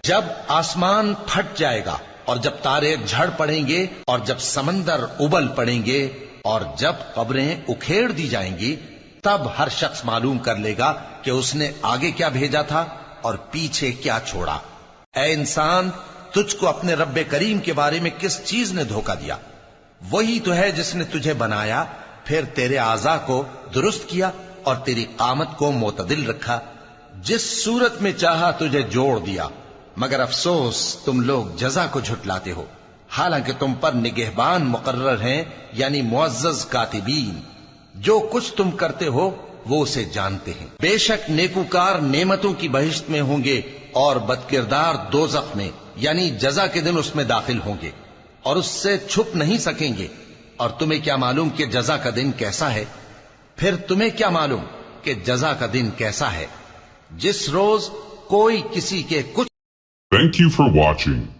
جب آسمان پھٹ جائے گا اور جب تارے جھڑ پڑیں گے اور جب سمندر ابل پڑیں گے اور جب قبریں اکھیڑ دی جائیں گی، تب ہر شخص معلوم کر لے گا کہ اس نے آگے کیا بھیجا تھا اور پیچھے کیا چھوڑا۔ اے انسان، تجھ کو اپنے رب کریم کے بارے میں کس چیز نے دھوکہ دیا؟ وہی تو ہے جس نے تجھے بنایا، پھر تیرے اعضاء کو درست کیا اور تیری قامت کو معتدل رکھا، جس صورت میں چاہا تجھے جوڑ دیا۔ مگر افسوس تم لوگ جزا کو جھٹلاتے ہو، حالانکہ تم پر نگہبان مقرر ہیں، یعنی معزز کاتبین۔ جو کچھ تم کرتے ہو وہ اسے جانتے ہیں۔ بے شک نیکوکار نعمتوں کی بہشت میں ہوں گے اور بدکردار دوزخ میں، یعنی جزا کے دن اس میں داخل ہوں گے اور اس سے چھپ نہیں سکیں گے۔ اور تمہیں کیا معلوم کہ جزا کا دن کیسا ہے؟ پھر تمہیں کیا معلوم کہ جزا کا دن کیسا ہے، جس روز کوئی کسی کے کچھ Thank you for watching.